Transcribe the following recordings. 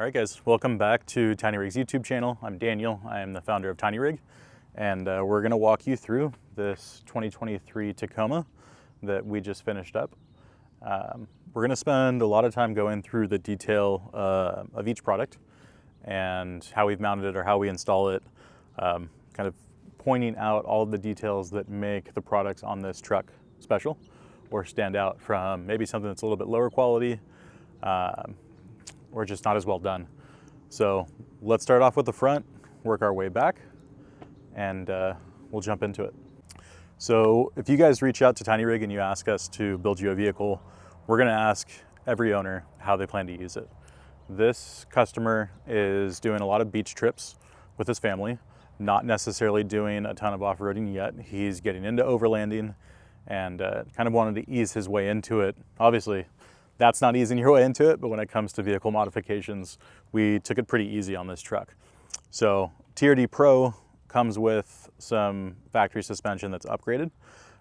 All right, guys, welcome back to Tiny Rig's YouTube channel. I'm Daniel. I am the founder of Tiny Rig, and we're going to walk you through this 2023 Tacoma that we just finished up. We're going to spend a lot of time going through the detail of each product and how we've mounted it or how we install it, kind of pointing out all of the details that make the products on this truck special or stand out from maybe something that's a little bit lower quality, or just not as well done. So let's start off with the front, work our way back, and we'll jump into it. So if you guys reach out to Tiny Rig and you ask us to build you a vehicle, we're gonna ask every owner how they plan to use it. This customer is doing a lot of beach trips with his family, not necessarily doing a ton of off-roading yet. He's getting into overlanding and kind of wanted to ease his way into it. Obviously, that's not easing your way into it, but when it comes to vehicle modifications, we took it pretty easy on this truck. So TRD Pro comes with some factory suspension that's upgraded.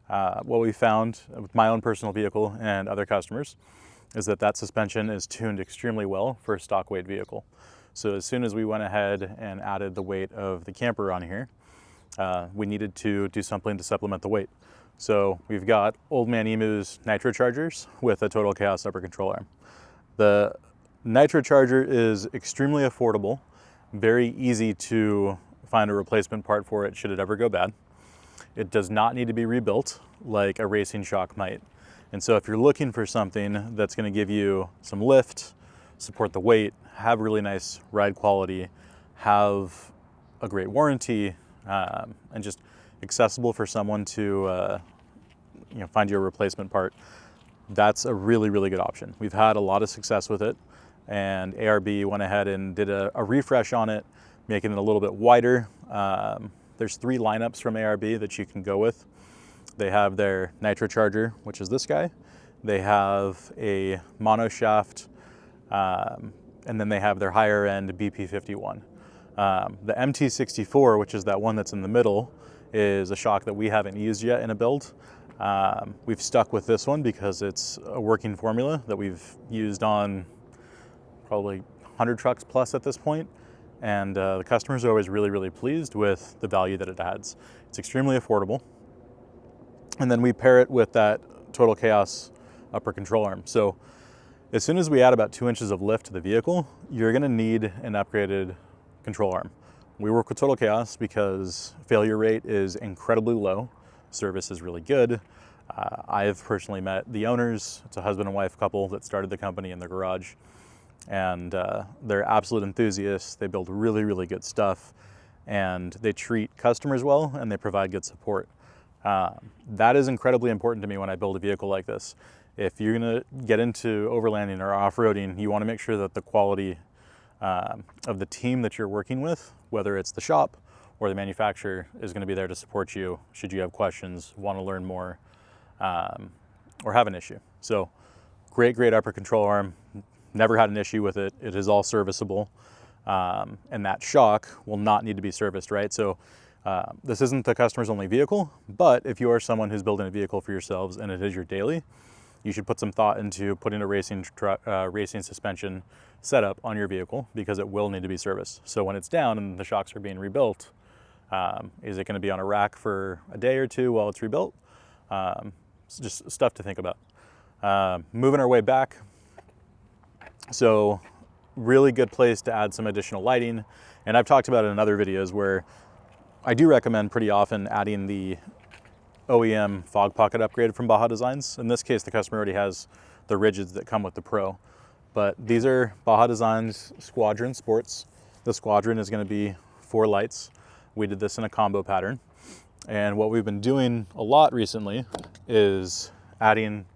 What we found with my own personal vehicle and other customers is that suspension is tuned extremely well for a stock weight vehicle. So as soon as we went ahead and added the weight of the camper on here, we needed to do something to supplement the weight. So we've got Old Man Emu's nitro chargers with a Total Chaos upper control arm. The nitro charger is extremely affordable, very easy to find a replacement part for it should it ever go bad. It does not need to be rebuilt like a racing shock might. And so if you're looking for something that's going to give you some lift, support the weight, have really nice ride quality, have a great warranty, and just accessible for someone to find you a replacement part, that's a really, really good option. We've had a lot of success with it, and ARB went ahead and did a refresh on it, making it a little bit wider. There's 3 lineups from ARB that you can go with. They have their nitro charger, which is this guy. They have a mono shaft, and then they have their higher end BP51. The MT64, which is that one that's in the middle, is a shock that we haven't used yet in a build. We've stuck with this one because it's a working formula that we've used on probably 100 trucks plus at this point. And the customers are always really, really pleased with the value that it adds. It's extremely affordable. And then we pair it with that Total Chaos upper control arm. So as soon as we add about 2 inches of lift to the vehicle, you're gonna need an upgraded control arm. We work with Total Chaos because failure rate is incredibly low. Service is really good. I've personally met the owners. It's a husband and wife couple that started the company in their garage, and they're absolute enthusiasts. They build really, really good stuff, and they treat customers well, and they provide good support. That is incredibly important to me when I build a vehicle like this. If you're gonna get into overlanding or off-roading, you wanna make sure that the quality of the team that you're working with, whether it's the shop or the manufacturer, is gonna be there to support you should you have questions, wanna learn more, or have an issue. So great upper control arm. Never had an issue with it. It is all serviceable. And that shock will not need to be serviced, right? So this isn't the customer's only vehicle, but if you are someone who's building a vehicle for yourselves and it is your daily, you should put some thought into putting a racing suspension setup on your vehicle, because it will need to be serviced. So when it's down and the shocks are being rebuilt, is it going to be on a rack for a day or two while it's rebuilt? It's just stuff to think about. Moving our way back. So really good place to add some additional lighting. And I've talked about it in other videos where I do recommend pretty often adding the OEM fog pocket upgrade from Baja Designs. In this case, the customer already has the rigids that come with the Pro. But these are Baja Designs Squadron Sports. The Squadron is going to be 4 lights. We did this in a combo pattern. And what we've been doing a lot recently is adding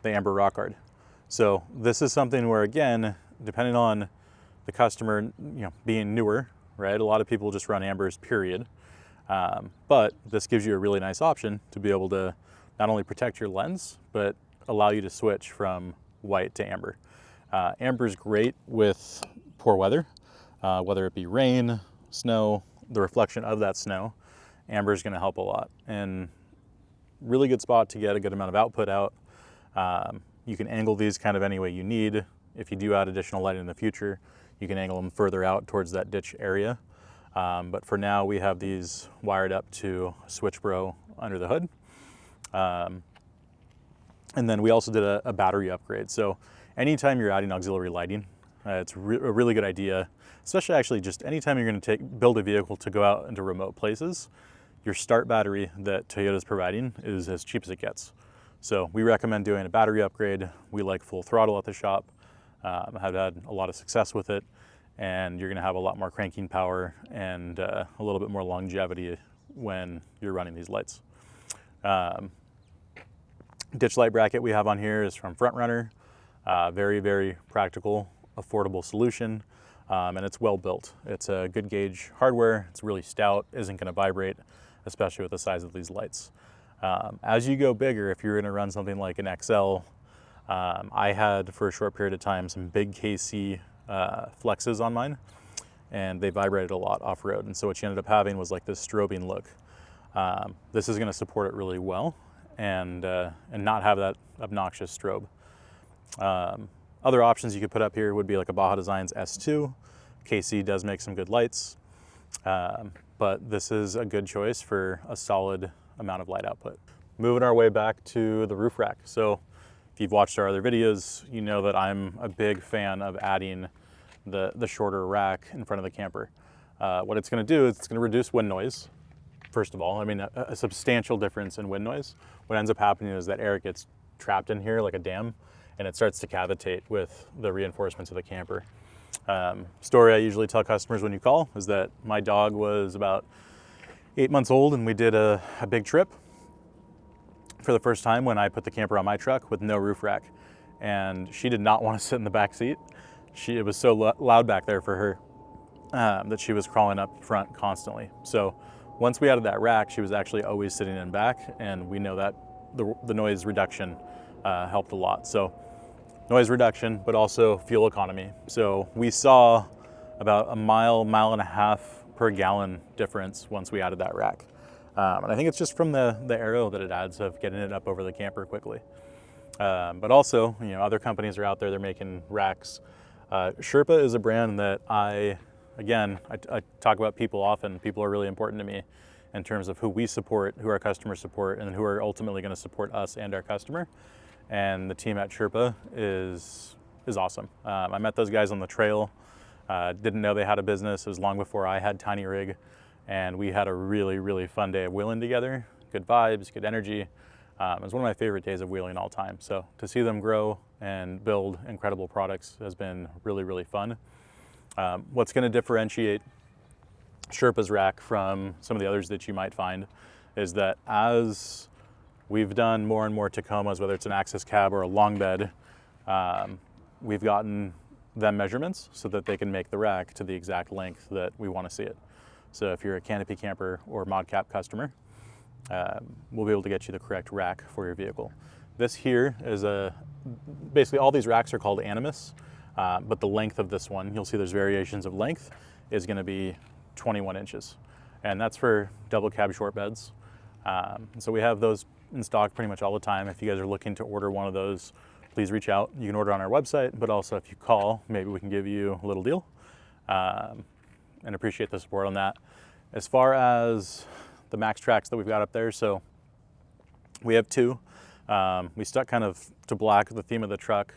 the amber rock art. So this is something where, again, depending on the customer, being newer, right? A lot of people just run ambers, period. But this gives you a really nice option to be able to not only protect your lens, but allow you to switch from white to amber. Amber's great with poor weather, whether it be rain, snow, the reflection of that snow. Amber is going to help a lot, and really good spot to get a good amount of output out. You can angle these kind of any way you need. If you do add additional lighting in the future, you can angle them further out towards that ditch area. But for now, we have these wired up to switch bro under the hood. And then we also did a battery upgrade. So anytime you're adding auxiliary lighting, it's a really good idea, especially actually just anytime you're going to build a vehicle to go out into remote places. Your start battery that Toyota is providing is as cheap as it gets. So we recommend doing a battery upgrade. We like full throttle at the shop. Have had a lot of success with it, and you're going to have a lot more cranking power and a little bit more longevity when you're running these lights. Ditch light bracket we have on here is from Front Runner. Very, very practical, affordable solution, and it's well built. It's a good gauge hardware. It's really stout, isn't going to vibrate, especially with the size of these lights. As you go bigger, if you're going to run something like an XL, I had for a short period of time some big KC flexes on mine, and they vibrated a lot off-road. And so what you ended up having was like this strobing look. This is going to support it really well and not have that obnoxious strobe. Other options you could put up here would be like a Baja Designs S2. KC does make some good lights, but this is a good choice for a solid amount of light output. Moving our way back to the roof rack. So if you've watched our other videos, you know that I'm a big fan of adding the shorter rack in front of the camper. What it's going to do is it's going to reduce wind noise. First of all, I mean, a substantial difference in wind noise. What ends up happening is that air gets trapped in here like a dam, and it starts to cavitate with the reinforcements of the camper. Story I usually tell customers when you call is that my dog was about 8 months old, and we did a big trip for the first time when I put the camper on my truck with no roof rack, and she did not want to sit in the back seat. It was so loud back there for her that she was crawling up front constantly. So once we added that rack, she was actually always sitting in back, and we know that the noise reduction helped a lot. So noise reduction, but also fuel economy. So we saw about a mile and a half per gallon difference once we added that rack. And I think it's just from the aero that it adds of getting it up over the camper quickly. But also, you know, other companies are out there, they're making racks. Sherpa is a brand that I talk about people often. People are really important to me in terms of who we support, who our customers support, and who are ultimately going to support us and our customer. And the team at Sherpa is awesome. I met those guys on the trail. Didn't know they had a business. It was long before I had Tiny Rig, and we had a really, really fun day of wheeling together. Good vibes, good energy. It was one of my favorite days of wheeling all time. So to see them grow and build incredible products has been really, really fun. What's going to differentiate Sherpa's rack from some of the others that you might find is that as we've done more and more Tacomas, whether it's an access cab or a long bed, we've gotten them measurements so that they can make the rack to the exact length that we want to see it. So if you're a canopy camper or ModCAP customer, we'll be able to get you the correct rack for your vehicle. This here is basically all these racks are called Animus, but the length of this one, you'll see there's variations of length, is going to be 21 inches. And that's for double cab short beds. So we have those in stock pretty much all the time. If you guys are looking to order one of those, please reach out. You can order on our website, but also if you call, maybe we can give you a little deal, and appreciate the support on that. As far as the max tracks that we've got up there, so we have two. We stuck kind of to black the theme of the truck,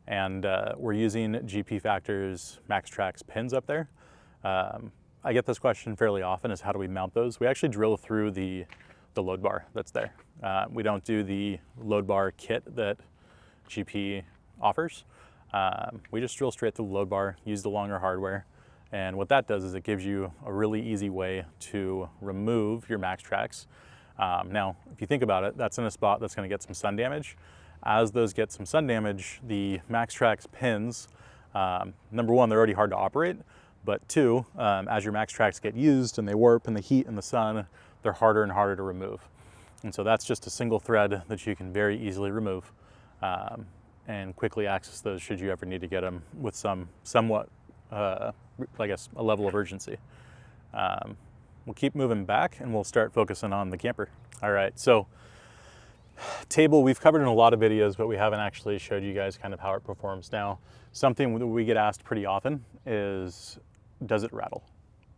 and we're using GP Factor's max tracks pins up there. I get this question fairly often, is how do we mount those? We actually drill through the load bar that's there. We don't do the load bar kit that GP offers. We just drill straight through the load bar, use the longer hardware, and what that does is it gives you a really easy way to remove your max tracks. Now, if you think about it, that's in a spot that's going to get some sun damage. As those get some sun damage, the max tracks pins, number one, they're already hard to operate, but two, as your max tracks get used and they warp in the heat and the sun, they're harder and harder to remove. And so that's just a single thread that you can very easily remove and quickly access those should you ever need to get them with somewhat, I guess, a level of urgency. We'll keep moving back and we'll start focusing on the camper. All right, so Table, we've covered in a lot of videos, but we haven't actually showed you guys kind of how it performs. Now, something that we get asked pretty often is, does it rattle?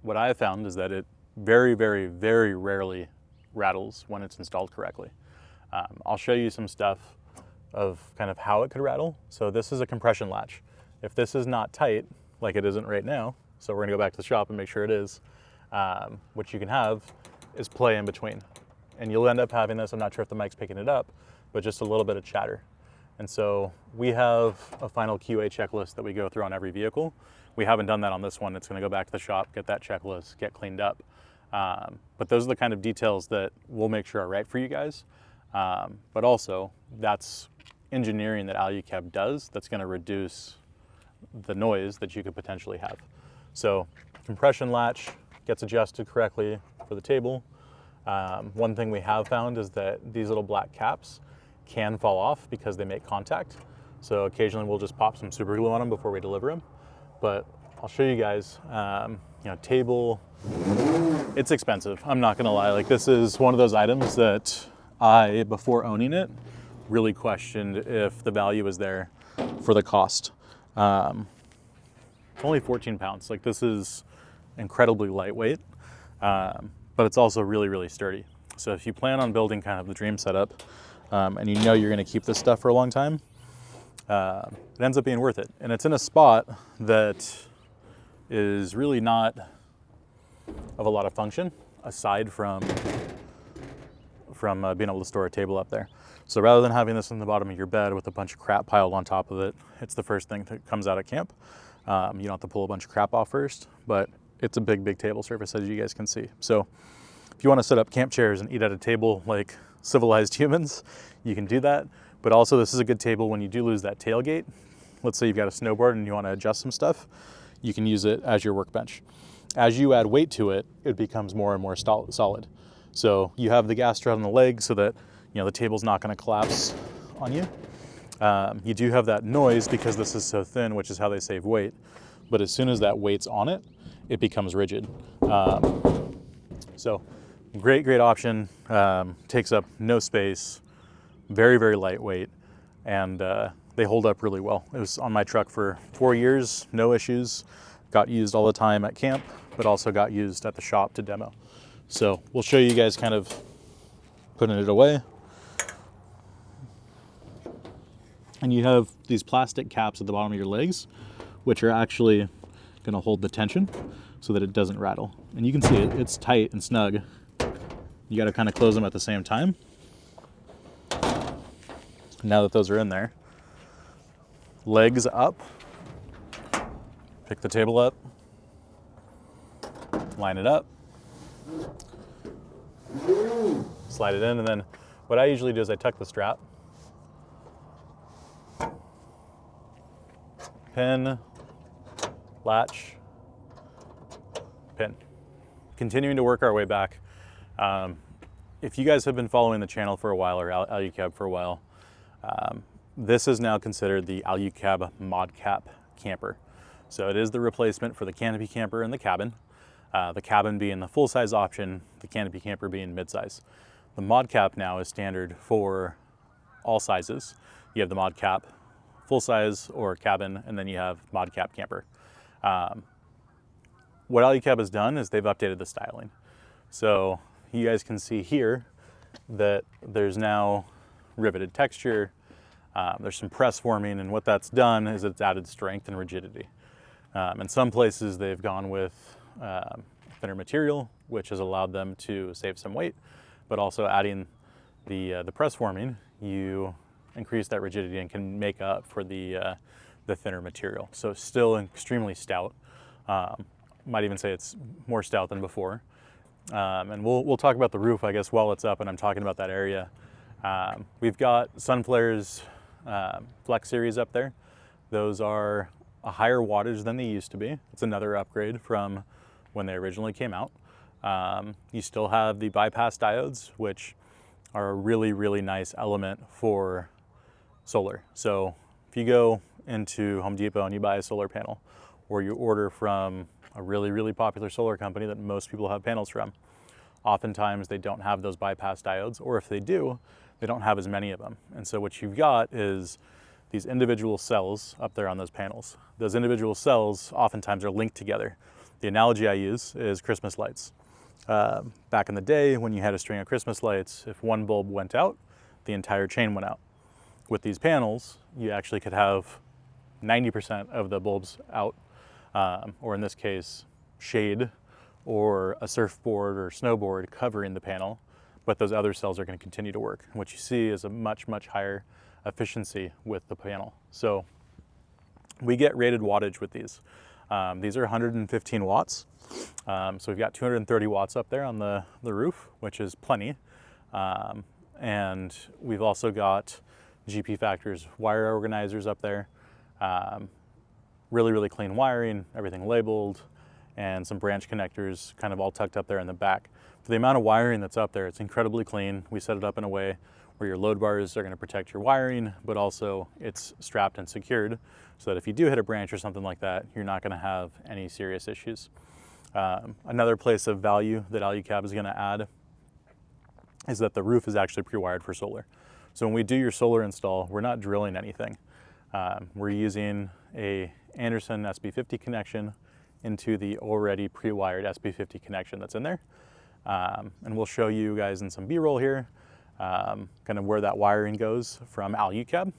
What I have found is that it very, very, very rarely rattles when it's installed correctly. I'll show you some stuff of kind of how it could rattle. So this is a compression latch. If this is not tight, like it isn't right now, so we're gonna go back to the shop and make sure it is, what you can have is play in between. And you'll end up having this, I'm not sure if the mic's picking it up, but just a little bit of chatter. And so we have a final QA checklist that we go through on every vehicle. We haven't done that on this one. It's gonna go back to the shop, get that checklist, get cleaned up. But those are the kind of details that we'll make sure are right for you guys. But also, that's engineering that Alu-Cab does that's gonna reduce the noise that you could potentially have. So compression latch gets adjusted correctly for the table. One thing we have found is that these little black caps can fall off because they make contact. So occasionally we'll just pop some super glue on them before we deliver them. But I'll show you guys, you know, table, it's expensive. I'm not gonna lie. Like, this is one of those items that I, before owning it, really questioned if the value was there for the cost. Only 14 pounds. Like, this is incredibly lightweight. But it's also really, really sturdy. So if you plan on building kind of the dream setup, and you know you're gonna keep this stuff for a long time, it ends up being worth it. And it's in a spot that is really not of a lot of function, aside from being able to store a table up there. So rather than having this in the bottom of your bed with a bunch of crap piled on top of it, it's the first thing that comes out at camp. You don't have to pull a bunch of crap off first, but it's a big, big table surface, as you guys can see. So if you want to set up camp chairs and eat at a table like civilized humans, you can do that. But also, this is a good table when you do lose that tailgate. Let's say you've got a snowboard and you want to adjust some stuff, you can use it as your workbench. As you add weight to it, it becomes more and more solid. So you have the gas strut on the leg so that, you know, the table's not going to collapse on you. You do have that noise because this is so thin, which is how they save weight. But as soon as that weight's on it, it becomes rigid. So great, great option. Takes up no space, very, very lightweight, and they hold up really well. It was on my truck for 4 years, no issues. Got used all the time at camp, but also got used at the shop to demo. So we'll show you guys kind of putting it away. And you have these plastic caps at the bottom of your legs, which are actually gonna hold the tension so that it doesn't rattle. And you can see it's tight and snug. You gotta kind of close them at the same time. Now that those are in there, legs up, pick the table up, line it up, slide it in, and then what I usually do is I tuck the strap, pin, latch, pin. Continuing to work our way back. If you guys have been following the channel for a while, or Alu-Cab for a while, this is now considered the Alu-Cab ModCAP camper. So it is the replacement for the canopy camper and the cabin. The cabin being the full-size option, the canopy camper being mid-size. The ModCAP now is standard for all sizes. You have the ModCAP full-size or cabin, and then you have ModCAP camper. What Alu-Cab has done is they've updated the styling. So you guys can see here that there's now riveted texture, there's some press forming, and what that's done is it's added strength and rigidity. In some places they've gone with thinner material, which has allowed them to save some weight, but also adding the press forming, you increase that rigidity and can make up for the thinner material. So it's still extremely stout. Might even say it's more stout than before. And we'll talk about the roof, I guess, while it's up and I'm talking about that area. We've got Sunflare's Flex Series up there. Those are a higher wattage than they used to be. It's another upgrade from when they originally came out. You still have the bypass diodes, which are a really, really nice element for solar. So if you go into Home Depot and you buy a solar panel, or you order from a really, really popular solar company that most people have panels from, oftentimes they don't have those bypass diodes, or if they do, they don't have as many of them. And so what you've got is these individual cells up there on those panels. Those individual cells oftentimes are linked together. The analogy I use is Christmas lights. Back in the day when you had a string of Christmas lights, if one bulb went out, the entire chain went out. With these panels, you actually could have 90% of the bulbs out, or in this case, shade or a surfboard or snowboard covering the panel, but those other cells are going to continue to work. What you see is a much, much higher efficiency with the panel. So we get rated wattage with these. These are 115 watts. So we've got 230 watts up there on the roof, which is plenty. And we've also got GP Factors wire organizers up there. Really, really clean wiring, everything labeled, and some branch connectors kind of all tucked up there in the back. For the amount of wiring that's up there, it's incredibly clean. We set it up in a way where your load bars are going to protect your wiring, but also it's strapped and secured so that if you do hit a branch or something like that, you're not going to have any serious issues. Another place of value that Alu-Cab is going to add is that the roof is actually pre-wired for solar. So when we do your solar install, we're not drilling anything. We're using a Anderson SB50 connection into the already pre-wired SB50 connection that's in there. And we'll show you guys in some B-roll here kind of where that wiring goes from Alu-Cab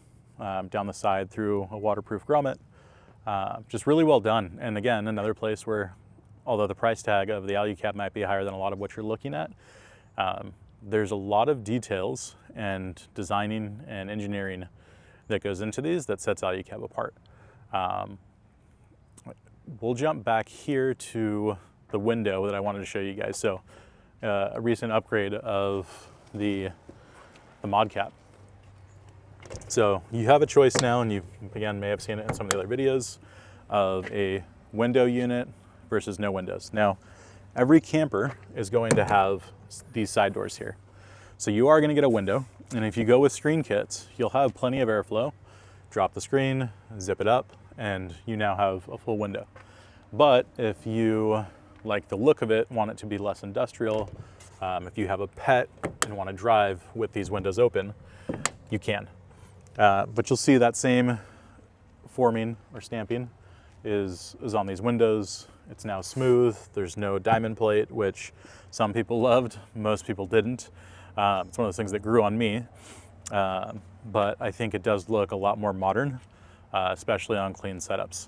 down the side through a waterproof grommet. Just really well done. And again, another place where, although the price tag of the Alu-Cab might be higher than a lot of what you're looking at, there's a lot of details and designing and engineering that goes into these that sets Alu-Cab apart. We'll jump back here to the window that I wanted to show you guys. So a recent upgrade of the ModCAP. So you have a choice now, and you again may have seen it in some of the other videos, of a window unit versus no windows. Now, every camper is going to have these side doors here. So you are going to get a window, and if you go with screen kits, you'll have plenty of airflow. Drop the screen, zip it up, and you now have a full window. But if you like the look of it, want it to be less industrial, if you have a pet and want to drive with these windows open, you can. But you'll see that same forming or stamping is on these windows. It's now smooth. There's no diamond plate, which some people loved, most people didn't. It's one of those things that grew on me. But I think it does look a lot more modern, especially on clean setups.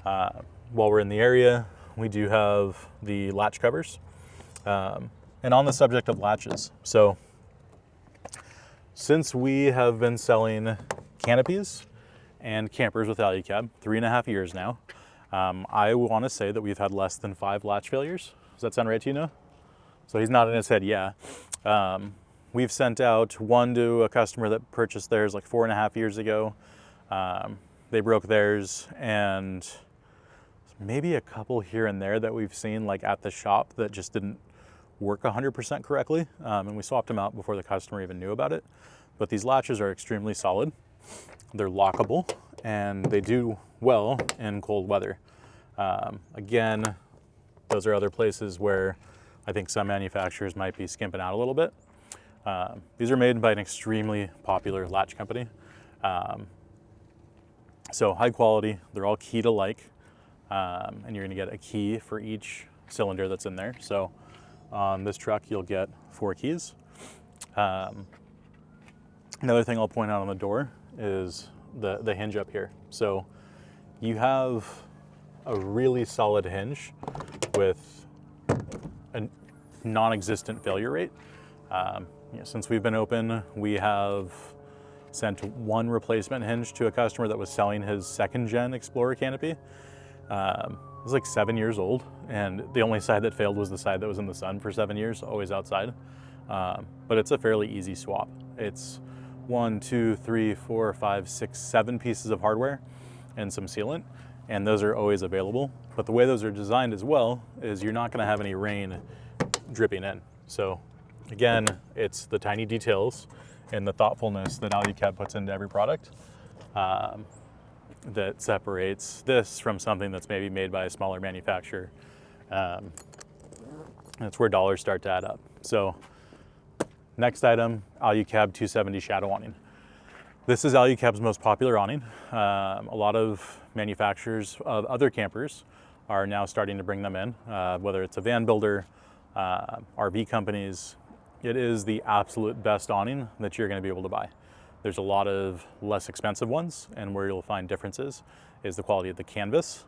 While we're in the area, we do have the latch covers. And on the subject of latches, so since we have been selling canopies and campers with Alu-Cab 3.5 years now, I want to say that we've had less than 5 latch failures. Does that sound right to you, Noah? So he's nodding his head, yeah. We've sent out one to a customer that purchased theirs like 4.5 years ago. They broke theirs, and maybe a couple here and there that we've seen like at the shop that just didn't work 100% correctly. And we swapped them out before the customer even knew about it. But these latches are extremely solid. They're lockable, and they do well in cold weather. Again, those are other places where I think some manufacturers might be skimping out a little bit. These are made by an extremely popular latch company. So high quality, they're all key to like, and you're gonna get a key for each cylinder that's in there. So on this truck, you'll get 4 keys. Another thing I'll point out on the door is the hinge up here. So you have a really solid hinge with a non-existent failure rate. Since we've been open, we have sent 1 replacement hinge to a customer that was selling his 2nd gen Explorer canopy. It was like 7 years old, and the only side that failed was the side that was in the sun for 7 years, always outside. But it's a fairly easy swap. It's 1, 2, 3, 4, 5, 6, 7 pieces of hardware and some sealant, and those are always available. But the way those are designed as well is you're not going to have any rain dripping in. So again, it's the tiny details and the thoughtfulness that Alu-Cab puts into every product that separates this from something that's maybe made by a smaller manufacturer. That's where dollars start to add up. So Next item, Alu-Cab 270 shadow awning. This is Alu-Cab's most popular awning. A lot of manufacturers of other campers are now starting to bring them in, whether it's a van builder, RV companies. It is the absolute best awning that you're going to be able to buy. There's a lot of less expensive ones, and where you'll find differences is the quality of the canvas,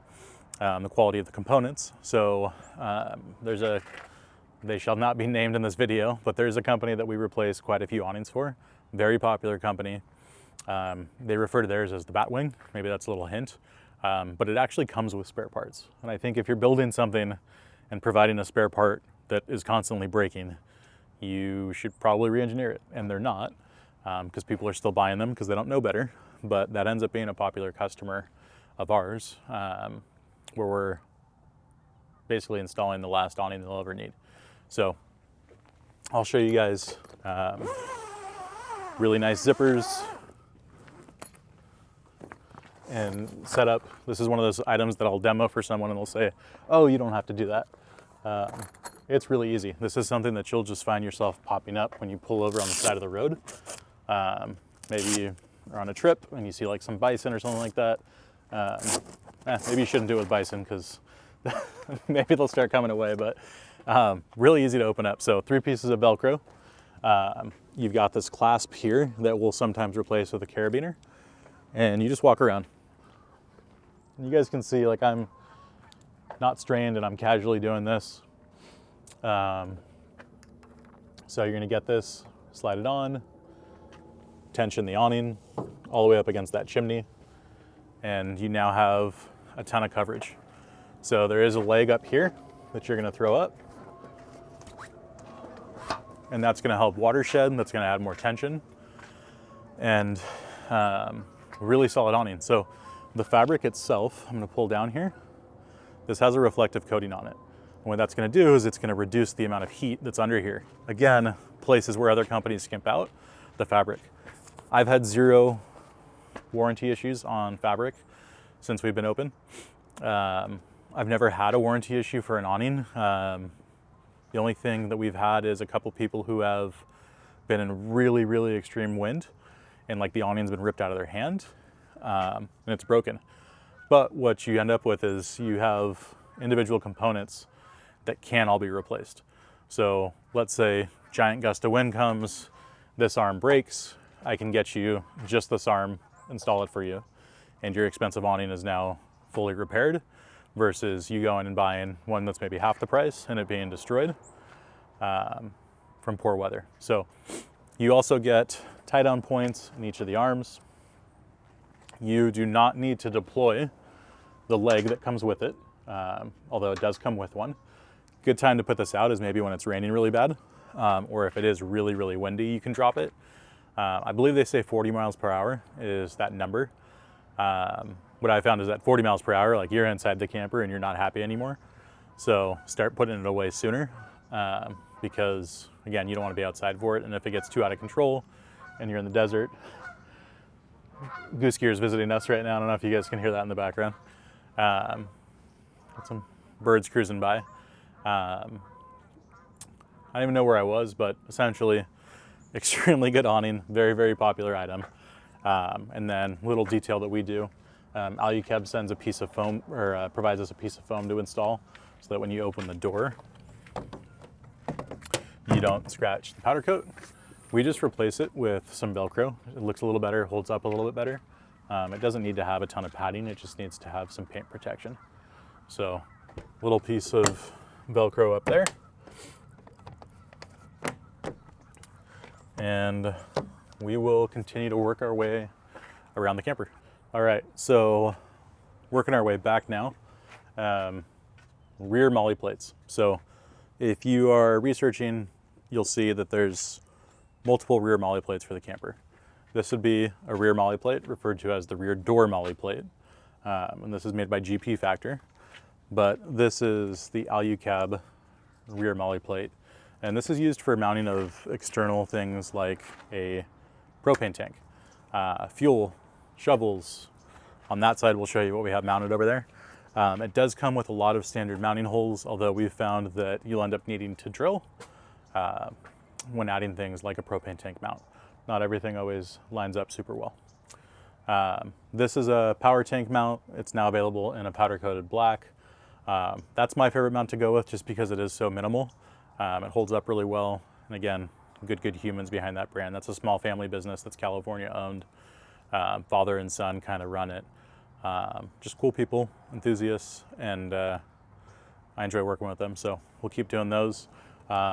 the quality of the components. So they shall not be named in this video, but there's a company that we replaced quite a few awnings for. Very popular company. They refer to theirs as the Batwing. Maybe that's a little hint, but it actually comes with spare parts. And I think if you're building something and providing a spare part that is constantly breaking, you should probably re-engineer it. And they're not, because people are still buying them because they don't know better. But that ends up being a popular customer of ours, where we're basically installing the last awning they'll ever need. So I'll show you guys really nice zippers and setup. This is one of those items that I'll demo for someone and they'll say, oh, you don't have to do that. It's really easy. This is something that you'll just find yourself popping up when you pull over on the side of the road. Maybe you are on a trip and you see like some bison or something like that. Maybe you shouldn't do it with bison because maybe they'll start coming away, but really easy to open up. So 3 pieces of Velcro. You've got this clasp here that we'll sometimes replace with a carabiner, and you just walk around. And you guys can see like I'm not strained and I'm casually doing this. So you're gonna get this, slide it on, tension the awning all the way up against that chimney, and you now have a ton of coverage. So there is a leg up here that you're gonna throw up, and that's gonna help water shed, that's gonna add more tension, and really solid awning. So the fabric itself, I'm gonna pull down here, this has a reflective coating on it. And what that's gonna do is it's gonna reduce the amount of heat that's under here. Again, places where other companies skimp out the fabric. I've had 0 warranty issues on fabric since we've been open. I've never had a warranty issue for an awning. The only thing that we've had is a couple people who have been in really, really extreme wind and like the awning's been ripped out of their hand and it's broken. But what you end up with is you have individual components that can all be replaced. So let's say giant gust of wind comes, this arm breaks, I can get you just this arm, install it for you, and your expensive awning is now fully repaired, versus you going and buying one that's maybe half the price and it being destroyed from poor weather. So you also get tie down points in each of the arms. You do not need to deploy the leg that comes with it, although it does come with one. Good time to put this out is maybe when it's raining really bad, or if it is really, really windy, you can drop it. I believe they say 40 miles per hour is that number. What I found is that 40 miles per hour, like you're inside the camper and you're not happy anymore. So start putting it away sooner, because again, you don't want to be outside for it. And if it gets too out of control and you're in the desert, Goose Gear is visiting us right now. I don't know if you guys can hear that in the background. Got some birds cruising by. I don't even know where I was, but essentially extremely good awning, very, very popular item. And then little detail that we do, Alu-Cab sends a piece of foam, or provides us a piece of foam to install, so that when you open the door, you don't scratch the powder coat. We just replace it with some Velcro. It looks a little better, holds up a little bit better. It doesn't need to have a ton of padding, it just needs to have some paint protection. So, little piece of Velcro up there. And we will continue to work our way around the camper. All right, so working our way back now. Rear molly plates. So if you are researching, you'll see that there's multiple rear molly plates for the camper. This would be a rear molly plate, referred to as the rear door molly plate. And this is made by GP Factor. But this is the Alu-Cab rear molly plate. And this is used for mounting of external things like a propane tank, fuel, shovels. On that side, we'll show you what we have mounted over there. It does come with a lot of standard mounting holes, although we've found that you'll end up needing to drill when adding things like a propane tank mount. Not everything always lines up super well. This is a power tank mount. It's now available in a powder coated black. That's my favorite mount to go with just because it is so minimal. It holds up really well. And again, good humans behind that brand. That's a small family business that's California owned. Father and son kind of run it. Just cool people, enthusiasts, and I enjoy working with them, so we'll keep doing those.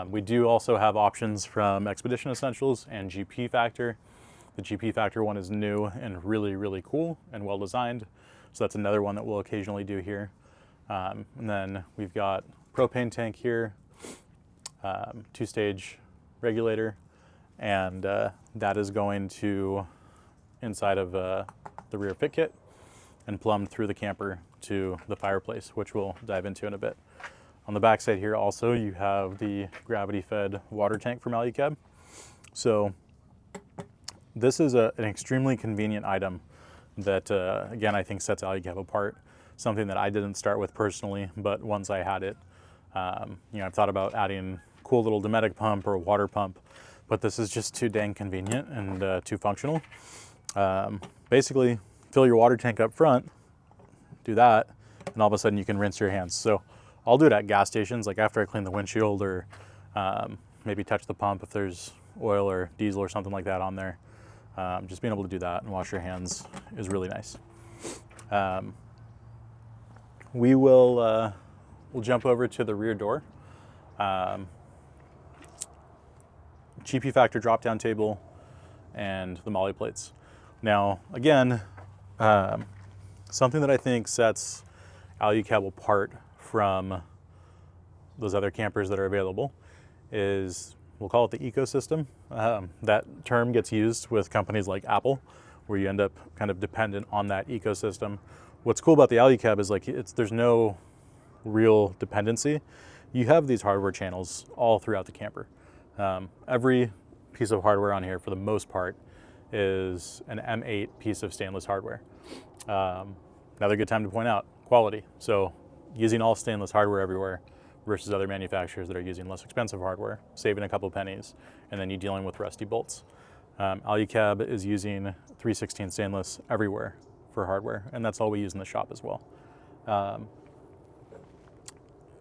We do also have options from Expedition Essentials and GP Factor. The GP Factor one is new and really cool and well designed, so that's another one that we'll occasionally do here. And then we've got propane tank here, 2-stage regulator, and that is going to inside of the rear fit kit and plumbed through the camper to the fireplace, which we'll dive into in a bit. On the back side here also, you have the gravity-fed water tank from Alu-Cab. So this is an extremely convenient item that, again, I think sets Alu-Cab apart. Something that I didn't start with personally, but once I had it, you know, I've thought about adding a cool little Dometic pump or a water pump, but this is just too dang convenient and too functional. Basically, fill your water tank up front, do that, and all of a sudden you can rinse your hands. So I'll do it at gas stations, like after I clean the windshield, or maybe touch the pump if there's oil or diesel or something like that on there. Just being able to do that and wash your hands is really nice. We'll jump over to the rear door. GP Factor drop-down table and the molly plates. Now, again, something that I think sets Alu-Cab apart from those other campers that are available is, we'll call it the ecosystem. That term gets used with companies like Apple, where you end up kind of dependent on that ecosystem. What's cool about the Alu-Cab is there's no real dependency. You have these hardware channels all throughout the camper. Every piece of hardware on here, for the most part, is an M8 piece of stainless hardware. Another good time to point out quality. So using all stainless hardware everywhere versus other manufacturers that are using less expensive hardware, saving a couple pennies, and then you're dealing with rusty bolts. Alu-Cab is using 3/16 stainless everywhere for hardware, and that's all we use in the shop as well.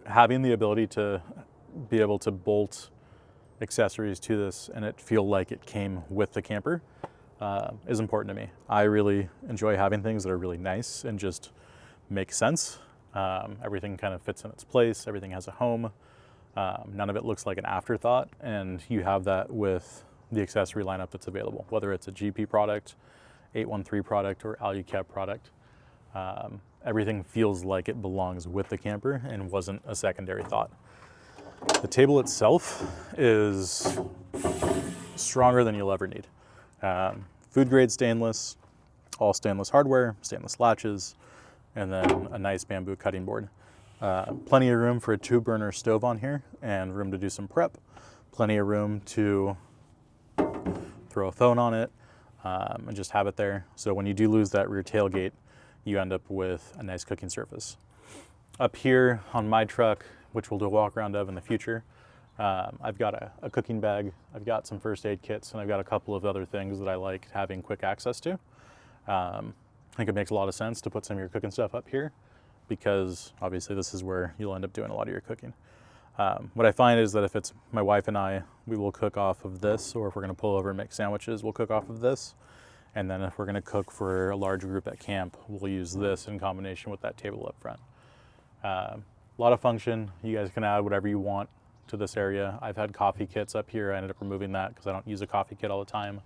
Having the ability to be able to bolt accessories to this and it feel like it came with the camper is important to me. I really enjoy having things that are really nice and just make sense. Everything kind of fits in its place. Everything has a home. None of it looks like an afterthought, and you have that with the accessory lineup that's available, whether it's a GP product, 813 product, or Alu-Cab product. Everything feels like it belongs with the camper and wasn't a secondary thought. The table itself is stronger than you'll ever need. Food grade stainless, all stainless hardware, stainless latches, and then a nice bamboo cutting board. Plenty of room for a 2-burner stove on here and room to do some prep. Plenty of room to throw a phone on it and just have it there. So when you do lose that rear tailgate, you end up with a nice cooking surface. Up here on my truck, which we'll do a walk around of in the future, I've got a cooking bag, I've got some first aid kits, and I've got a couple of other things that I like having quick access to. I think it makes a lot of sense to put some of your cooking stuff up here because obviously this is where you'll end up doing a lot of your cooking. What I find is that if it's my wife and I, we will cook off of this, or if we're gonna pull over and make sandwiches, we'll cook off of this. And then if we're gonna cook for a large group at camp, we'll use this in combination with that table up front. A lot of function. You guys can add whatever you want to this area. I've had coffee kits up here. I ended up removing that because I don't use a coffee kit all the time.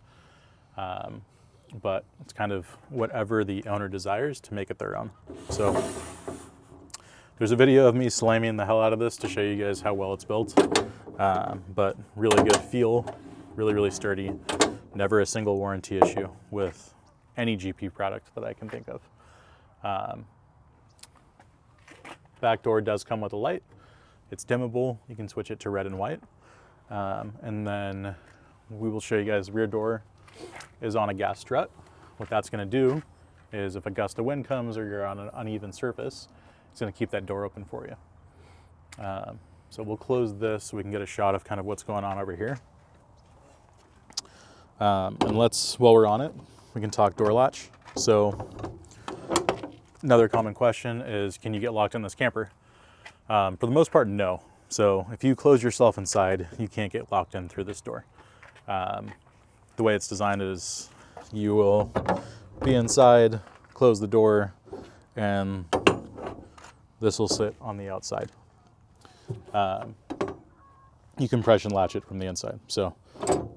But it's kind of whatever the owner desires to make it their own. So there's a video of me slamming the hell out of this to show you guys how well it's built. But really good feel, really sturdy. Never a single warranty issue with any GP product that I can think of. Back door does come with a light. It's dimmable. You can switch it to red and white. And then we will show you guys rear door is on a gas strut. What that's gonna do is if a gust of wind comes or you're on an uneven surface, it's gonna keep that door open for you. So we'll close this so we can get a shot of kind of what's going on over here. And while we're on it, we can talk door latch. So another common question is, can you get locked in this camper? For the most part, no. So if you close yourself inside, you can't get locked in through this door. The way it's designed is you will be inside, close the door, and this will sit on the outside. You compression latch it from the inside. So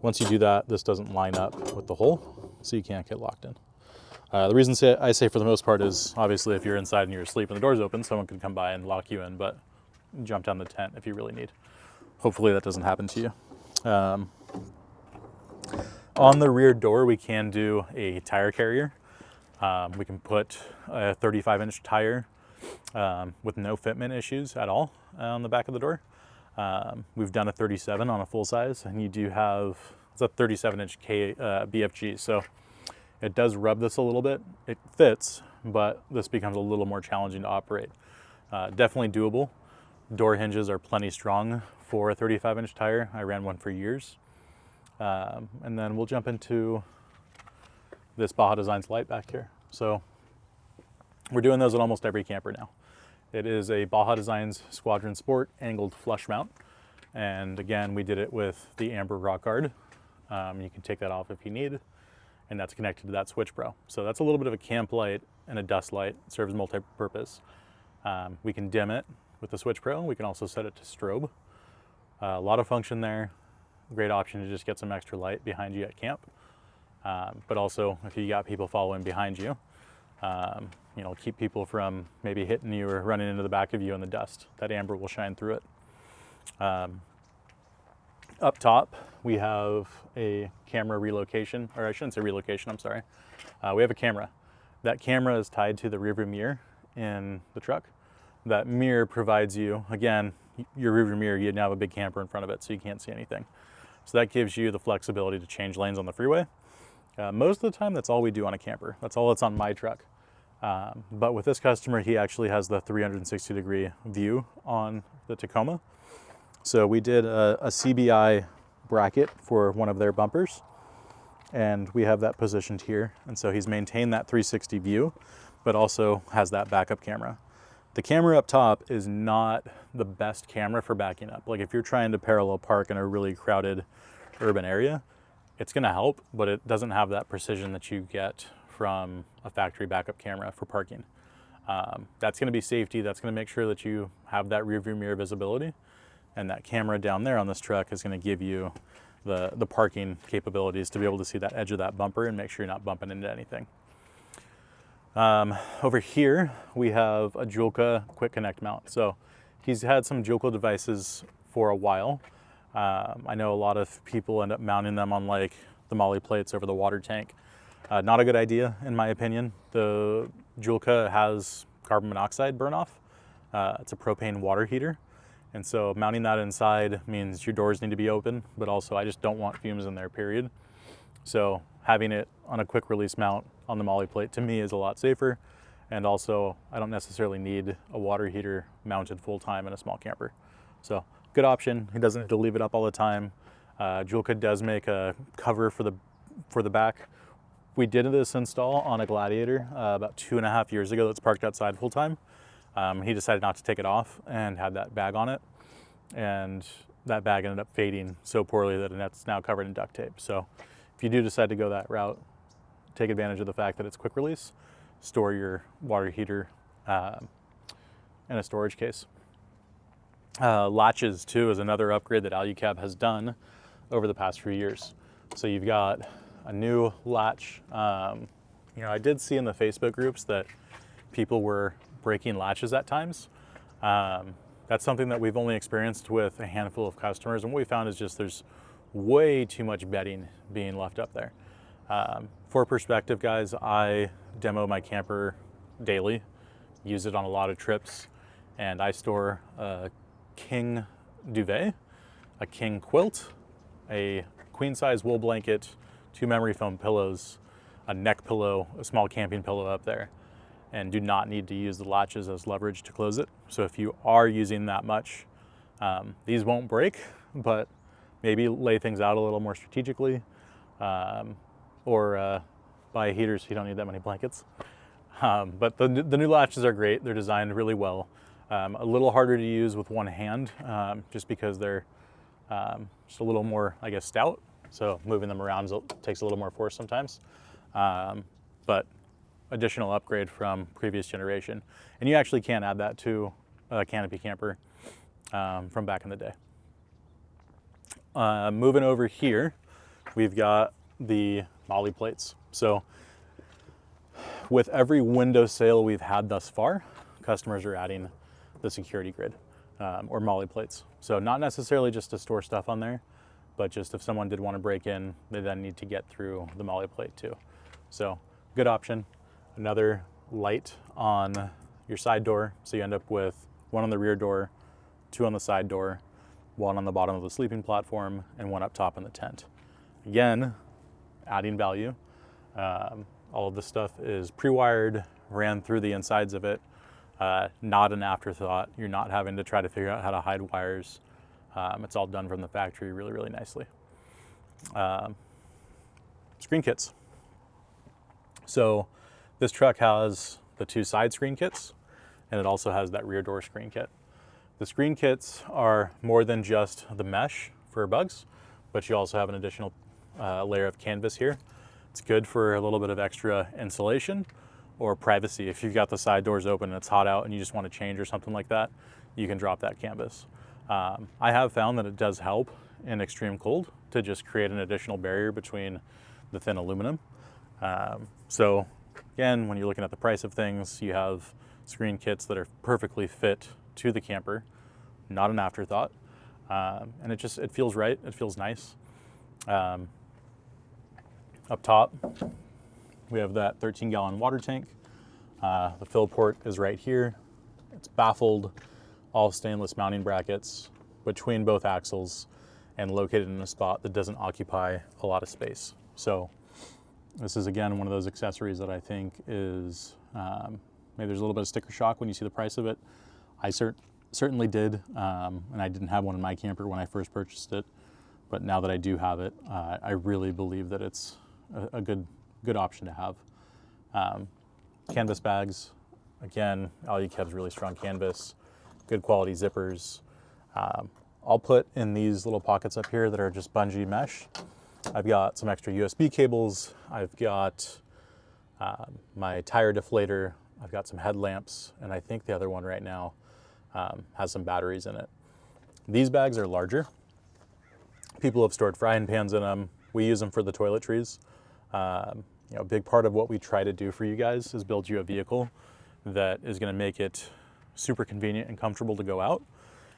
once you do that, this doesn't line up with the hole, so you can't get locked in. The reason I say for the most part is obviously if you're inside and you're asleep and the door's open, someone could come by and lock you in, but jump down the tent if you really need. Hopefully that doesn't happen to you. On the rear door, we can do a tire carrier. We can put a 35-inch tire with no fitment issues at all on the back of the door. We've done a 37 on a full size, and you do have, it's a 37-inch BFG, so it does rub this a little bit. It fits, but this becomes a little more challenging to operate. Definitely doable. Door hinges are plenty strong for a 35-inch tire. I ran one for years. And then we'll jump into this Baja Designs light back here. So we're doing those on almost every camper now. It is a Baja Designs Squadron Sport angled flush mount. And again, we did it with the amber rock guard. You can take that off if you need, and that's connected to that Switch Pro. So that's a little bit of a camp light and a dust light. It serves multi-purpose. We can dim it with the Switch Pro. We can also set it to strobe. A lot of function there. Great option to just get some extra light behind you at camp. But also if you got people following behind you, keep people from maybe hitting you or running into the back of you in the dust. That amber will shine through it. Up top, we have a camera relocation, or I shouldn't say relocation, I'm sorry. We have a camera. That camera is tied to the rearview mirror in the truck. That mirror provides you, again, your rearview mirror, you now have a big camper in front of it, so you can't see anything. So that gives you the flexibility to change lanes on the freeway. Most of the time, that's all we do on a camper. That's all that's on my truck. But with this customer, he actually has the 360-degree view on the Tacoma. So we did a CBI bracket for one of their bumpers, and we have that positioned here. And so he's maintained that 360 view, but also has that backup camera. The camera up top is not the best camera for backing up. Like if you're trying to parallel park in a really crowded urban area, it's gonna help, but it doesn't have that precision that you get from a factory backup camera for parking. That's gonna be safety. That's gonna make sure that you have that rear view mirror visibility. And that camera down there on this truck is gonna give you the parking capabilities to be able to see that edge of that bumper and make sure you're not bumping into anything. Over here, we have a Julka quick connect mount. So he's had some Julka devices for a while. I know a lot of people end up mounting them on like the molly plates over the water tank. Not a good idea, in my opinion. The Julka has carbon monoxide burn off. It's a propane water heater. And so mounting that inside means your doors need to be open, but also I just don't want fumes in there, period. So having it on a quick release mount on the molly plate to me is a lot safer. And also I don't necessarily need a water heater mounted full time in a small camper. So good option. He doesn't have to leave it up all the time. Julka does make a cover for the back. We did this install on a Gladiator about 2.5 years ago that's parked outside full time. He decided not to take it off and had that bag on it. And that bag ended up fading so poorly that it's now covered in duct tape. So if you do decide to go that route, take advantage of the fact that it's quick release, store your water heater in a storage case. Latches too is another upgrade that Alu-Cab has done over the past few years. So you've got a new latch. I did see in the Facebook groups that people were breaking latches at times. That's something that we've only experienced with a handful of customers, and what we found is just there's way too much bedding being left up there. For perspective, guys, I demo my camper daily, use it on a lot of trips, and I store a king duvet, a king quilt, a queen size wool blanket, 2 memory foam pillows, a neck pillow, a small camping pillow up there, and do not need to use the latches as leverage to close it. So if you are using that much, these won't break, but maybe lay things out a little more strategically. or buy heaters so you don't need that many blankets. But the new latches are great. They're designed really well. A little harder to use with one hand, just because they're just a little more, I guess, stout. So moving them around takes a little more force sometimes. But additional upgrade from previous generation. And you actually can add that to a canopy camper from back in the day. Moving over here, we've got the molly plates. So with every window sale we've had thus far, customers are adding the security grid or molly plates. So not necessarily just to store stuff on there, but just if someone did want to break in, they then need to get through the molly plate too. So good option. Another light on your side door. So you end up with one on the rear door, two on the side door, one on the bottom of the sleeping platform, and one up top in the tent. Again, adding value. All of this stuff is pre-wired, ran through the insides of it. Not an afterthought. You're not having to try to figure out how to hide wires. It's all done from the factory really, really nicely. Screen kits. So this truck has the two side screen kits, and it also has that rear door screen kit. The screen kits are more than just the mesh for bugs, but you also have an additional layer of canvas here. It's good for a little bit of extra insulation or privacy. If you've got the side doors open and it's hot out and you just want to change or something like that, you can drop that canvas. I have found that it does help in extreme cold to just create an additional barrier between the thin aluminum. So again, when you're looking at the price of things, you have screen kits that are perfectly fit to the camper, not an afterthought. And it feels right, it feels nice. Up top, we have that 13-gallon water tank. The fill port is right here. It's baffled, all stainless mounting brackets between both axles and located in a spot that doesn't occupy a lot of space. So this is, again, one of those accessories that I think is, maybe there's a little bit of sticker shock when you see the price of it. I certainly did, and I didn't have one in my camper when I first purchased it. But now that I do have it, I really believe that it's a good option to have. Canvas bags, again, Alu-Cab's really strong canvas, good quality zippers. I'll put in these little pockets up here that are just bungee mesh. I've got some extra USB cables. I've got my tire deflator. I've got some headlamps, and I think the other one right now has some batteries in it. These bags are larger. People have stored frying pans in them. We use them for the toiletries. A big part of what we try to do for you guys is build you a vehicle that is going to make it super convenient and comfortable to go out.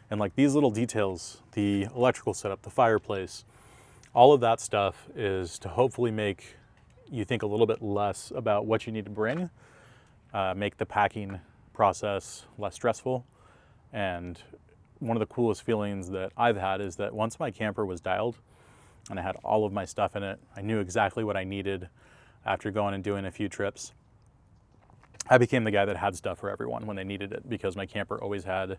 And like these little details, the electrical setup, the fireplace, all of that stuff is to hopefully make you think a little bit less about what you need to bring, make the packing process less stressful. And one of the coolest feelings that I've had is that once my camper was dialed and I had all of my stuff in it, I knew exactly what I needed after going and doing a few trips. I became the guy that had stuff for everyone when they needed it, because my camper always had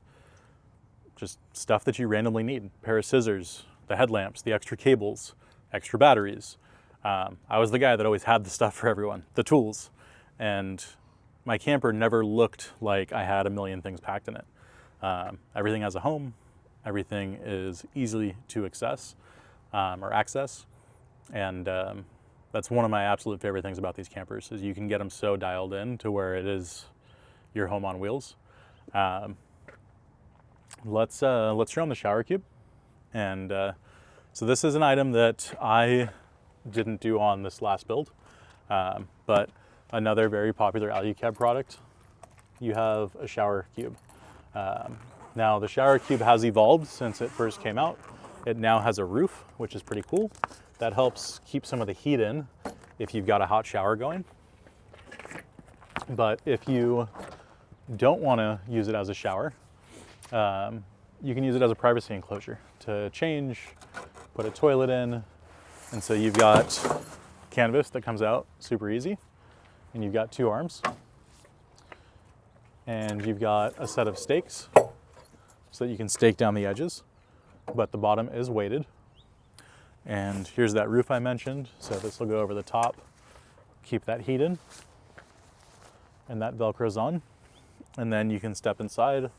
just stuff that you randomly need. A pair of scissors, the headlamps, the extra cables, extra batteries. I was the guy that always had the stuff for everyone, the tools. And my camper never looked like I had a million things packed in it. Everything has a home. Everything is easily to access. And that's one of my absolute favorite things about these campers, is you can get them so dialed in to where it is your home on wheels. Let's show them the shower cube. And so this is an item that I didn't do on this last build, but another very popular Alu-Cab product. You have a shower cube. Now the shower cube has evolved since it first came out. It now has a roof, which is pretty cool. That helps keep some of the heat in if you've got a hot shower going. But if you don't want to use it as a shower, you can use it as a privacy enclosure to change, put a toilet in. And so you've got canvas that comes out super easy, and you've got two arms, and you've got a set of stakes so that you can stake down the edges, but the bottom is weighted. And here's that roof I mentioned. So this will go over the top, keep that heat in, and that Velcro's on. And then you can step inside,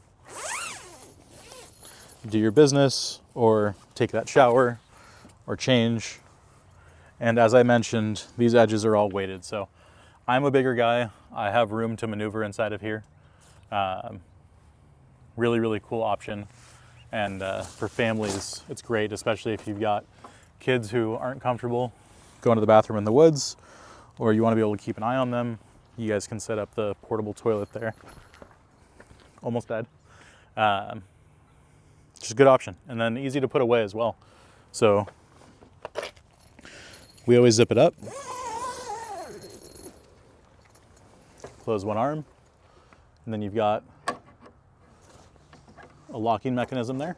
do your business, or take that shower, or change. And as I mentioned, these edges are all weighted. So I'm a bigger guy. I have room to maneuver inside of here. Really, really cool option. And for families, it's great, especially if you've got kids who aren't comfortable going to the bathroom in the woods, or you want to be able to keep an eye on them. You guys can set up the portable toilet there. Almost dead. Just a good option. And then easy to put away as well. So we always zip it up. Close one arm. And then you've got a locking mechanism there.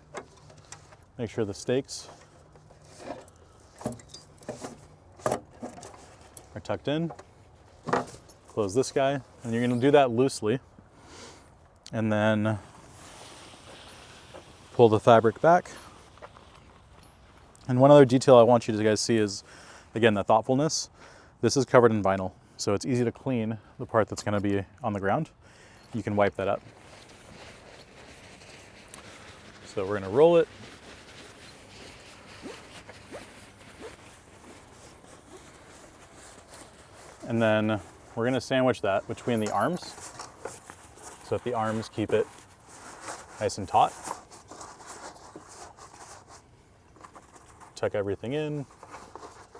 Make sure the stakes are tucked in. Close this guy, and you're going to do that loosely. And then pull the fabric back. And one other detail I want you to guys see is, again, the thoughtfulness. This is covered in vinyl, so it's easy to clean the part that's going to be on the ground. You can wipe that up. So we're going to roll it. And then we're going to sandwich that between the arms, so that the arms keep it nice and taut. Tuck everything in,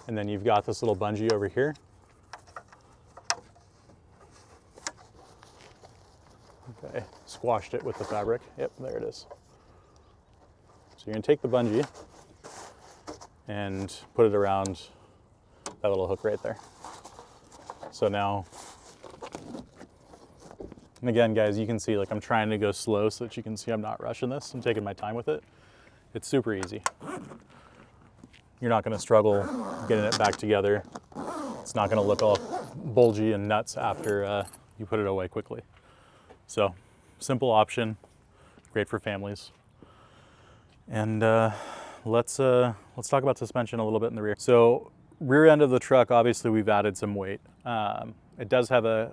and then you've got this little bungee over here. Okay, squashed it with the fabric. Yep, there it is. So you're going to take the bungee and put it around that little hook right there. So now, and again, guys, you can see, like, I'm trying to go slow so that you can see I'm not rushing this. I'm taking my time with it. It's super easy. You're not going to struggle getting it back together. It's not going to look all bulgy and nuts after you put it away quickly. So, simple option, great for families. And let's talk about suspension a little bit in the rear. So, rear end of the truck, obviously we've added some weight. It does have a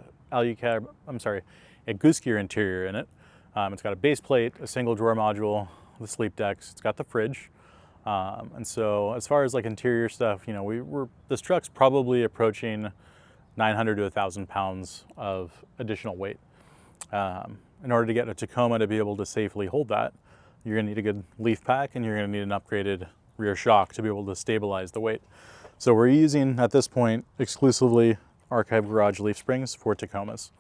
Goose Gear interior in it. It's got a base plate, a single drawer module, the sleep decks. It's got the fridge. And so as far as like interior stuff, you know, this truck's probably approaching 900 to 1,000 pounds of additional weight. In order to get a Tacoma to be able to safely hold that, you're gonna need a good leaf pack, and you're gonna need an upgraded rear shock to be able to stabilize the weight. So we're using, at this point, exclusively Archive Garage leaf springs for Tacomas.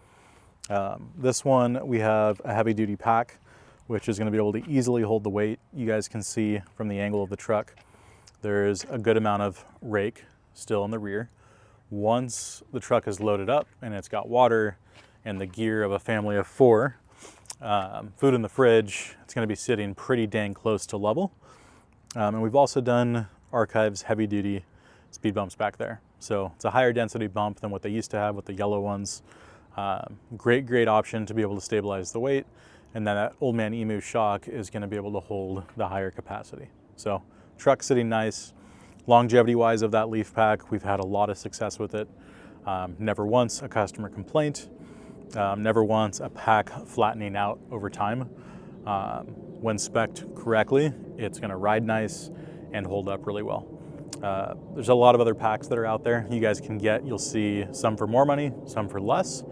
This one, we have a heavy duty pack, which is going to be able to easily hold the weight. You guys can see from the angle of the truck, there's a good amount of rake still in the rear. Once the truck is loaded up and it's got water and the gear of a family of 4, food in the fridge, it's going to be sitting pretty dang close to level. And we've also done Archive's heavy duty speed bumps back there. So it's a higher density bump than what they used to have with the yellow ones. Great option to be able to stabilize the weight. And then that Old Man Emu shock is going to be able to hold the higher capacity. So truck sitting nice. Longevity wise of that leaf pack, we've had a lot of success with it. Never once a customer complaint. Never once a pack flattening out over time. When spec'd correctly, it's going to ride nice and hold up really well. There's a lot of other packs that are out there you guys can get. You'll see some for more money, some for less.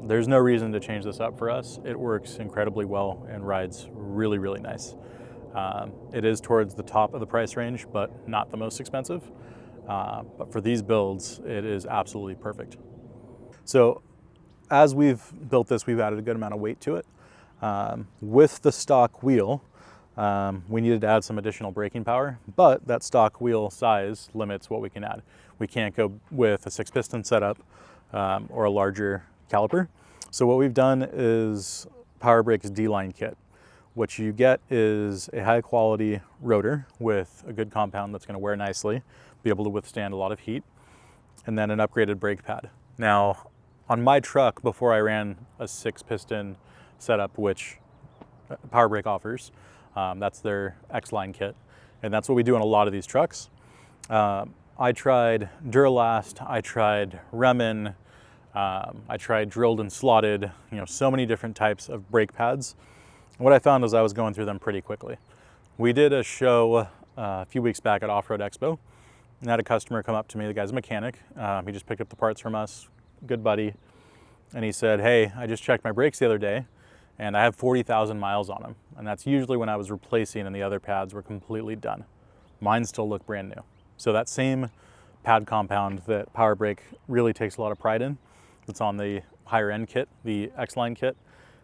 There's no reason to change this up for us. It works incredibly well and rides really nice. It is towards the top of the price range, but not the most expensive. But for these builds, it is absolutely perfect. So as we've built this, we've added a good amount of weight to it. With the stock wheel, we needed to add some additional braking power, but that stock wheel size limits what we can add. We can't go with a 6-piston setup or a larger caliper. So what we've done is Power Brake's D-line kit. What you get is a high quality rotor with a good compound that's going to wear nicely, be able to withstand a lot of heat, and then an upgraded brake pad. Now, on my truck, before I ran a 6-piston setup, which Power Brake offers, that's their X-Line kit. And that's what we do in a lot of these trucks. I tried Duralast, I tried Remin, I tried drilled and slotted, so many different types of brake pads. What I found is I was going through them pretty quickly. We did a show a few weeks back at Off-Road Expo, and had a customer come up to me. The guy's a mechanic. He just picked up the parts from us, good buddy. And he said, hey, I just checked my brakes the other day and I have 40,000 miles on them. And that's usually when I was replacing and the other pads were completely done. Mine still look brand new. So that same pad compound that Power Brake really takes a lot of pride in, that's on the higher end kit, the X-Line kit,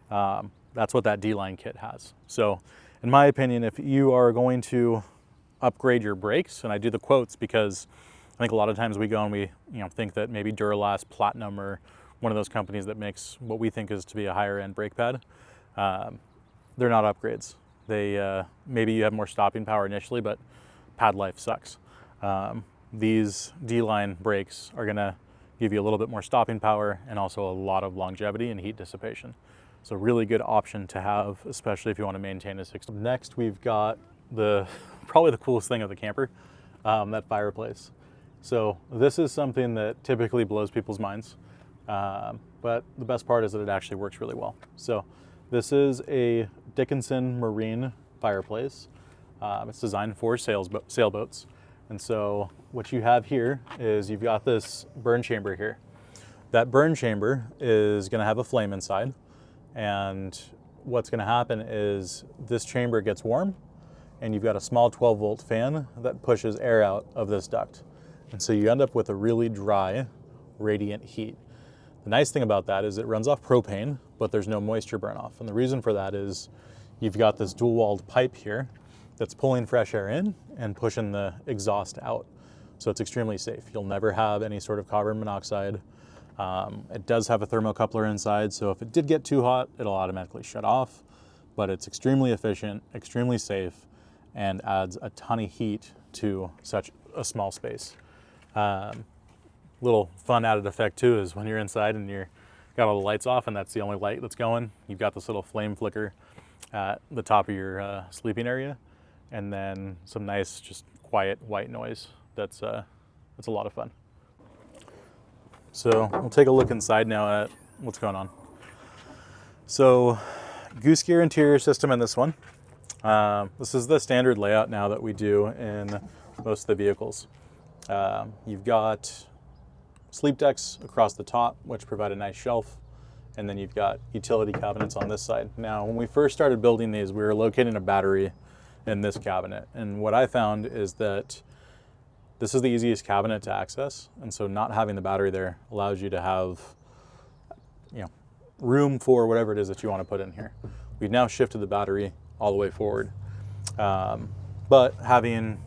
that's what that D-Line kit has. So in my opinion, if you are going to upgrade your brakes, and I do the quotes because I think a lot of times we go and we think that maybe Duralast, Platinum, or one of those companies that makes what we think is to be a higher end brake pad, they're not upgrades. They maybe you have more stopping power initially, but pad life sucks. These D-Line brakes are gonna give you a little bit more stopping power and also a lot of longevity and heat dissipation. So really good option to have, especially if you want to maintain a 60. Next, we've got probably the coolest thing of the camper, that Fireplace. So this is something that typically blows people's minds, but the best part is that it actually works really well. So this is a Dickinson Marine Fireplace. It's designed for sailboats. And so what you have here is you've got this burn chamber here. That burn chamber is going to have a flame inside. And what's going to happen is this chamber gets warm and you've got a small 12-volt fan that pushes air out of this duct. And so you end up with a really dry, radiant heat. The nice thing about that is it runs off propane, but there's no moisture burn off. And the reason for that is you've got this dual-walled pipe here that's pulling fresh air in and pushing the exhaust out. So it's extremely safe. You'll never have any sort of carbon monoxide. It does have a thermocoupler inside, so if it did get too hot, it'll automatically shut off. But it's extremely efficient, extremely safe, and adds a ton of heat to such a small space. Little fun added effect too is when you're inside and you're got all the lights off and that's the only light that's going, you've got this little flame flicker at the top of your sleeping area, and then some nice, just quiet white noise. That's a lot of fun. So we'll take a look inside now at what's going on. So Goose Gear interior system in this one. This is the standard layout now that we do in most of the vehicles. You've got sleep decks across the top, which provide a nice shelf. And then you've got utility cabinets on this side. Now, when we first started building these, we were locating a battery in this cabinet. And what I found is that this is the easiest cabinet to access. And so not having the battery there allows you to have, room for whatever it is that you want to put in here. We've now shifted the battery all the way forward. But having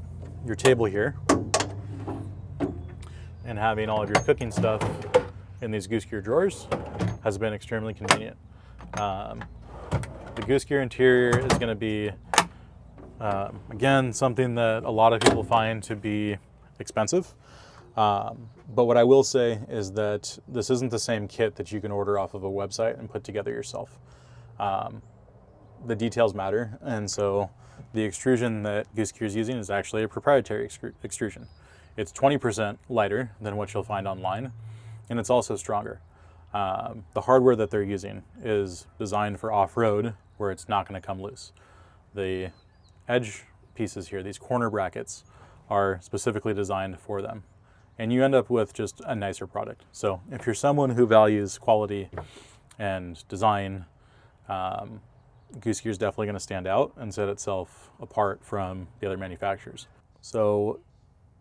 your table here and having all of your cooking stuff in these Goose Gear drawers has been extremely convenient. The Goose Gear interior is going to be, again, something that a lot of people find to be expensive. But what I will say is that this isn't the same kit that you can order off of a website and put together yourself. The details matter, and so the extrusion that Goose Gear is using is actually a proprietary extrusion. It's 20% lighter than what you'll find online, and it's also stronger. The hardware that they're using is designed for off-road, where it's not going to come loose. The edge pieces here, these corner brackets, are specifically designed for them. And you end up with just a nicer product. So if you're someone who values quality and design, Goose Gear is definitely going to stand out and set itself apart from the other manufacturers. So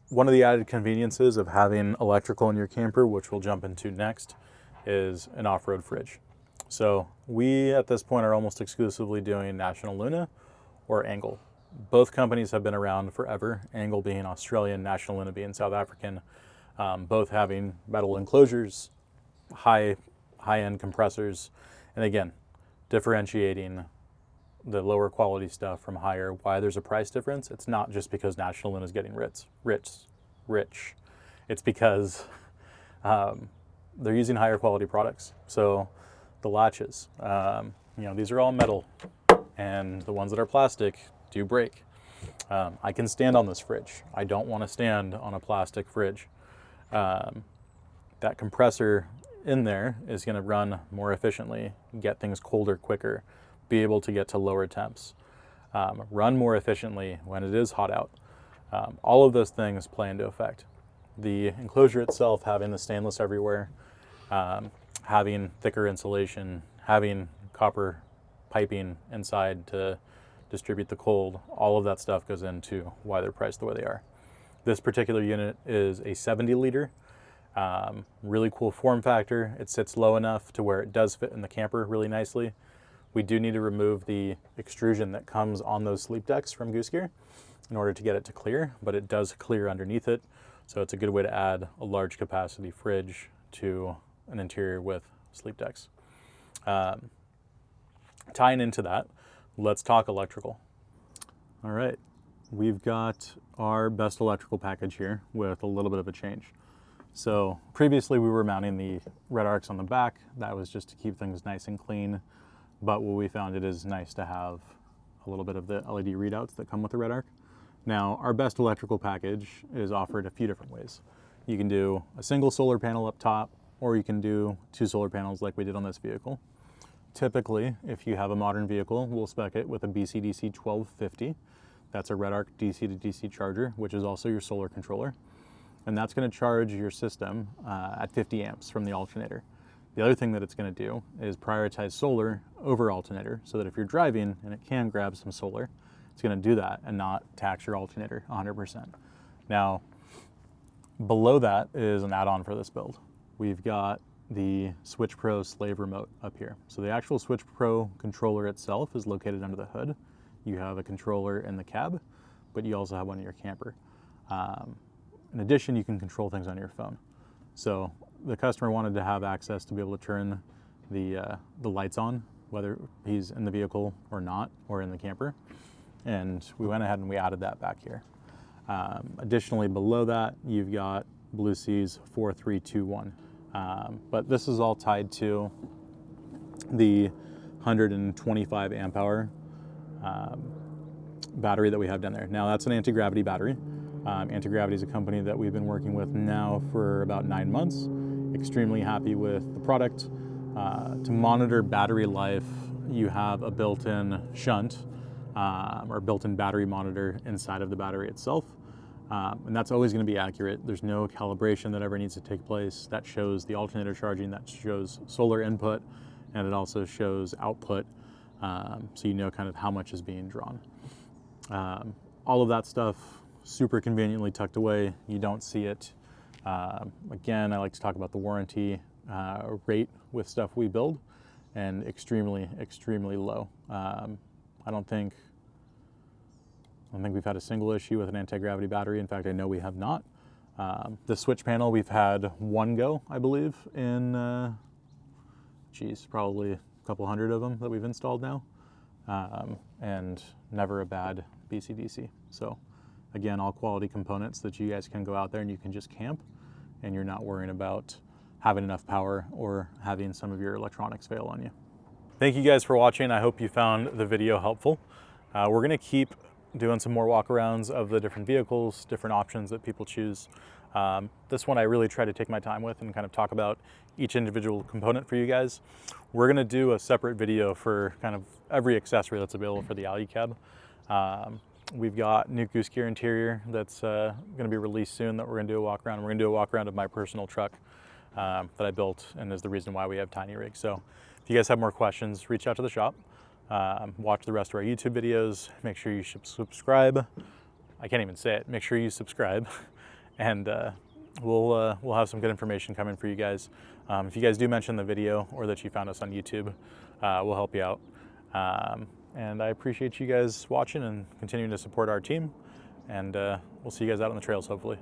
one of the added conveniences of having electrical in your camper, which we'll jump into next, is an off-road fridge. So we, at this point, are almost exclusively doing National Luna or Angle. Both companies have been around forever, Angle being Australian, National Luna being South African, both having metal enclosures, high-end compressors, and again, differentiating the lower quality stuff from higher. Why there's a price difference? It's not just because National Luna is getting rich. It's because they're using higher quality products. So the latches, these are all metal, and the ones that are plastic do break. I can stand on this fridge. I don't want to stand on a plastic fridge. That compressor in there is going to run more efficiently, get things colder quicker, be able to get to lower temps, run more efficiently when it is hot out. All of those things play into effect. The enclosure itself, having the stainless everywhere, having thicker insulation, having copper piping inside to distribute the cold, all of that stuff goes into why they're priced the way they are. This particular unit is a 70 liter, really cool form factor. It sits low enough to where it does fit in the camper really nicely. We do need to remove the extrusion that comes on those sleep decks from Goose Gear in order to get it to clear, but it does clear underneath it. So it's a good way to add a large capacity fridge to an interior with sleep decks. Tying into that, let's talk electrical. All right, we've got our best electrical package here with a little bit of a change. So previously we were mounting the red arcs on the back. That was just to keep things nice and clean. But what we found, it is nice to have a little bit of the LED readouts that come with the red arc. Now, our best electrical package is offered a few different ways. You can do a single solar panel up top, or you can do 2 solar panels like we did on this vehicle. Typically, if you have a modern vehicle, we'll spec it with a BCDC 1250. That's a red arc DC to DC charger, which is also your solar controller. And that's going to charge your system at 50 amps from the alternator. The other thing that it's going to do is prioritize solar over alternator, so that if you're driving and it can grab some solar, it's going to do that and not tax your alternator 100%. Now, below that is an add-on for this build. We've got the Switch Pro slave remote up here. So the actual Switch Pro controller itself is located under the hood. You have a controller in the cab, but you also have one in your camper. In addition, you can control things on your phone. So the customer wanted to have access to be able to turn the lights on, whether he's in the vehicle or not, or in the camper. And we went ahead and we added that back here. Additionally, below that, you've got Blue Seas 4321. But this is all tied to the 125 amp hour battery that we have down there. Now that's an anti-gravity battery. Anti-Gravity is a company that we've been working with now for about 9 months. Extremely happy with the product. To monitor battery life, you have a built-in shunt or built-in battery monitor inside of the battery itself. And that's always going to be accurate. There's no calibration that ever needs to take place. That shows the alternator charging, that shows solar input, and it also shows output, so you know kind of how much is being drawn. All of that stuff super conveniently tucked away. You don't see it. Again, I like to talk about the warranty rate with stuff we build, and extremely, extremely low. I don't think we've had a single issue with an anti-gravity battery. In fact, I know we have not. The switch panel, we've had one go, I believe, in, probably a couple hundred of them that we've installed now, and never a bad BCDC. So again, all quality components that you guys can go out there and you can just camp, and you're not worrying about having enough power or having some of your electronics fail on you. Thank you guys for watching. I hope you found the video helpful. We're gonna keep doing some more walkarounds of the different vehicles, different options that people choose. This one I really try to take my time with and kind of talk about each individual component for you guys. We're gonna do a separate video for kind of every accessory that's available for the Alu-Cab. We've got new Goose Gear interior that's gonna be released soon that we're gonna do a walk around. We're gonna do a walk around of my personal truck that I built and is the reason why we have Tiny Rig. So if you guys have more questions, reach out to the shop. Watch the rest of our YouTube videos. Make sure you subscribe. I can't even say it. Make sure you subscribe, and we'll have some good information coming for you guys. If you guys do mention the video or that you found us on YouTube, we'll help you out. And I appreciate you guys watching and continuing to support our team. And we'll see you guys out on the trails, hopefully.